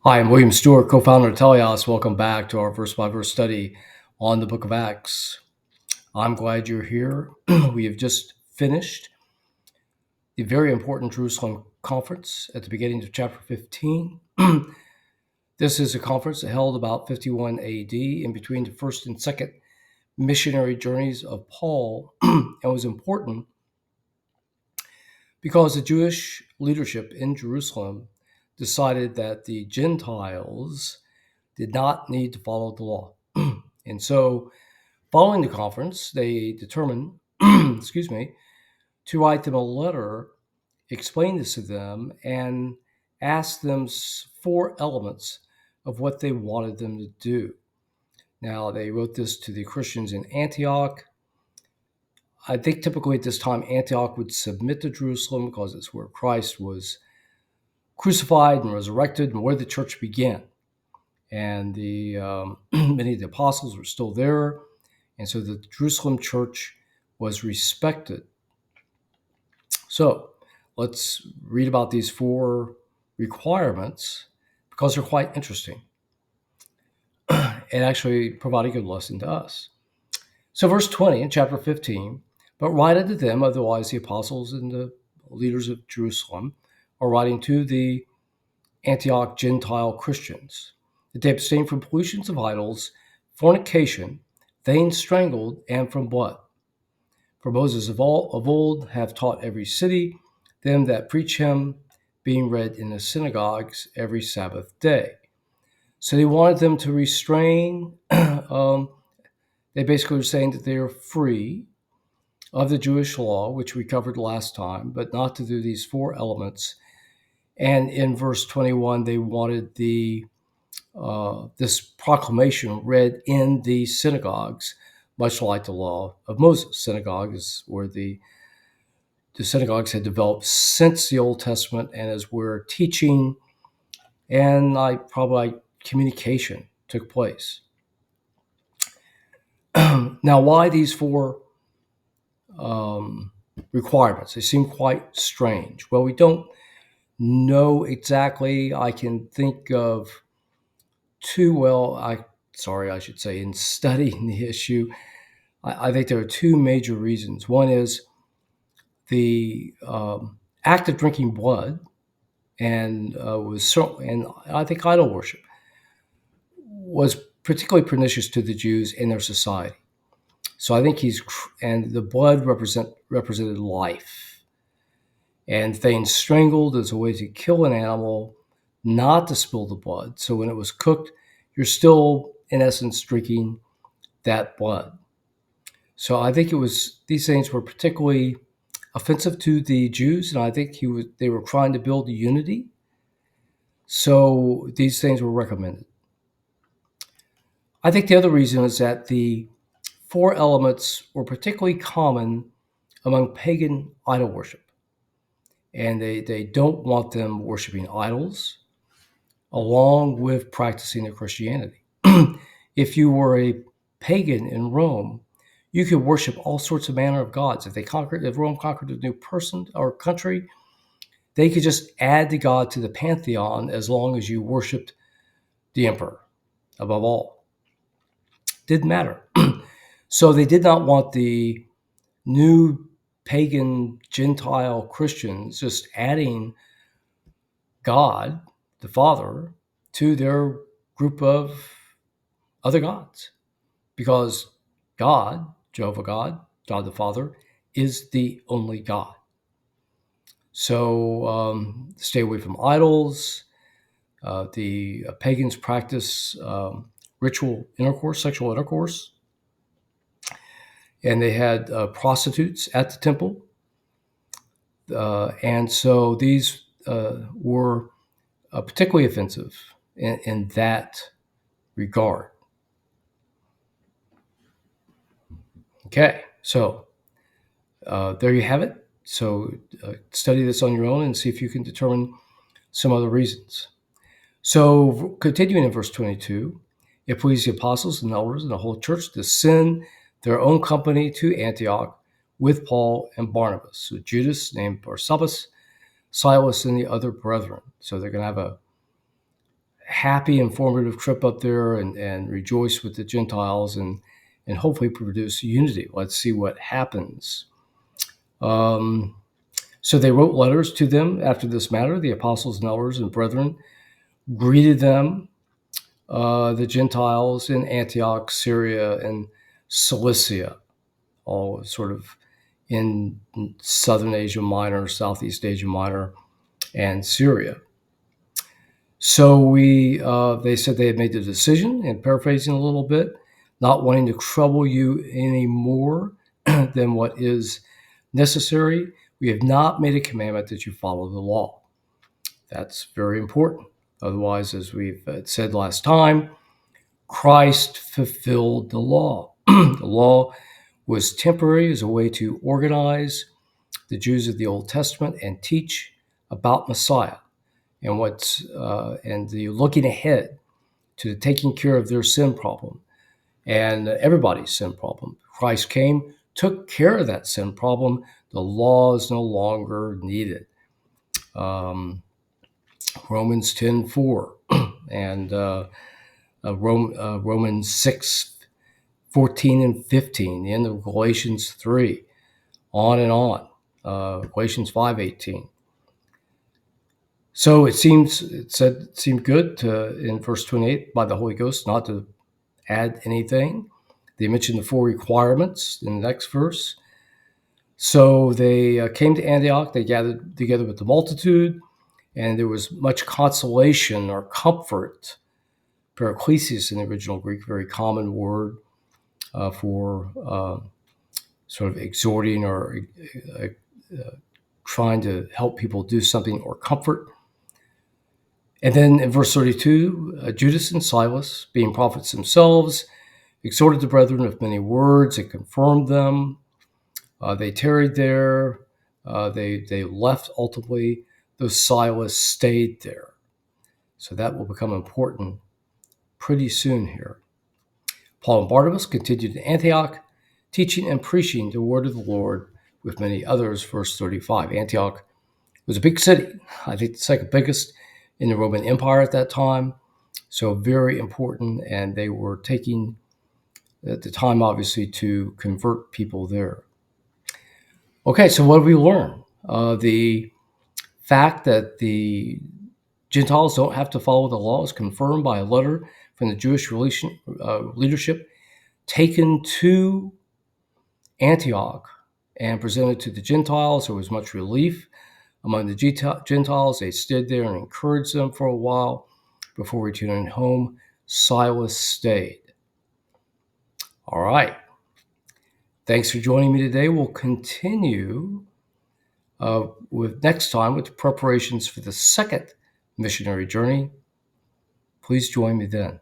Hi, I'm William Stewart, co-founder of Teleos. Welcome back to our verse-by-verse study on the book of Acts. I'm glad you're here. We have just finished the very important Jerusalem conference at the beginning of chapter 15. This is a conference that held about 51 AD in between the first and second missionary journeys of Paul and was important because the Jewish leadership in Jerusalem decided that the Gentiles did not need to follow the law. And so, following the conference, they determined, to write them a letter, explain this to them, and ask them 4 elements of what they wanted them to do. Now, they wrote this to the Christians in Antioch. I think typically at this time, Antioch would submit to Jerusalem because it's where Christ was crucified and resurrected and where the church began. And the many of the apostles were still there. And so the Jerusalem church was respected. So let's read about these 4 requirements because they're quite interesting and actually provide a good lesson to us. So verse 20 in chapter 15, but write unto them, otherwise the apostles and the leaders of Jerusalem are writing to the Antioch Gentile Christians, that they abstain from pollutions of idols, fornication, things strangled, and from blood. For Moses of old have taught every city, them that preach him, being read in the synagogues every Sabbath day. So they wanted them to restrain. They basically were saying that they are free of the Jewish law, which we covered last time, but not to do these 4 elements. And in verse 21, they wanted this proclamation read in the synagogues, much like the law of Moses. Synagogues where the synagogues had developed since the Old Testament and is where teaching and probably communication took place. Now, why these 4 requirements? They seem quite strange. Well, we don't know exactly. I can think of 2, in studying the issue, I think there are 2 major reasons. One is the act of drinking blood, and I think idol worship was particularly pernicious to the Jews in their society. So I think and the blood represented life, and things strangled as a way to kill an animal, not to spill the blood. So when it was cooked, you're still in essence drinking that blood. So I think these things were particularly offensive to the Jews, and I think they were trying to build unity. So these things were recommended. I think the other reason is that the 4 elements were particularly common among pagan idol worship. And they don't want them worshiping idols along with practicing their Christianity. If you were a pagan in Rome, you could worship all sorts of manner of gods. If Rome conquered a new person or country, they could just add the god to the pantheon as long as you worshiped the emperor above all. Didn't matter. So they did not want the new pagan Gentile Christians just adding God, the Father, to their group of other gods, because God, Jehovah God, God the Father, is the only God. So stay away from idols. The pagans practice ritual intercourse, sexual intercourse, and they had prostitutes at the temple. And so these were particularly offensive in that regard. Okay, so there you have it. So study this on your own and see if you can determine some other reasons. So continuing in verse 22, it pleased the apostles and elders and the whole church to send their own company to Antioch with Paul and Barnabas. So Judas, named Barsabbas, Silas, and the other brethren. So they're going to happy, informative trip up there and rejoice with the Gentiles and hopefully produce unity. Let's see what happens. So they wrote letters to them after this matter. The apostles and elders and brethren greeted them, the Gentiles in Antioch, Syria, and Cilicia, all sort of in southern Asia Minor, Southeast Asia Minor, and Syria. So they said they had made the decision, and paraphrasing a little bit, not wanting to trouble you any more than what is necessary. We have not made a commandment that you follow the law. That's very important. Otherwise, as we've said last time, Christ fulfilled the law. The law was temporary as a way to organize the Jews of the Old Testament and teach about Messiah and the looking ahead to the taking care of their sin problem and everybody's sin problem. Christ came, took care of that sin problem. The law is no longer needed. Romans 10:4 and Romans 6:14 and 15, the end of Galatians 3, on and on. Galatians 5:18. So it seemed good in verse 28 by the Holy Ghost not to add anything. They mentioned the 4 requirements in the next verse. So they came to Antioch. They gathered together with the multitude, and there was much consolation or comfort. Paraklesis in the original Greek, very common word for sort of exhorting or trying to help people do something or comfort. And then in verse 32, Judas and Silas, being prophets themselves, exhorted the brethren with many words and confirmed them. They tarried there. They left ultimately, though Silas stayed there. So that will become important pretty soon here. Paul and Barnabas continued in Antioch, teaching and preaching the word of the Lord with many others. Verse 35. Antioch was a big city. I think the second biggest in the Roman Empire at that time. So very important, and they were taking at the time, obviously, to convert people there. Okay, so what do we learn? The fact that the Gentiles don't have to follow the law is confirmed by a letter from the Jewish leadership taken to Antioch and presented to the Gentiles. There was much relief among the Gentiles. They stood there and encouraged them for a while before returning home. Silas stayed. All right. Thanks for joining me today. We'll continue next time with preparations for the second missionary journey. Please join me then.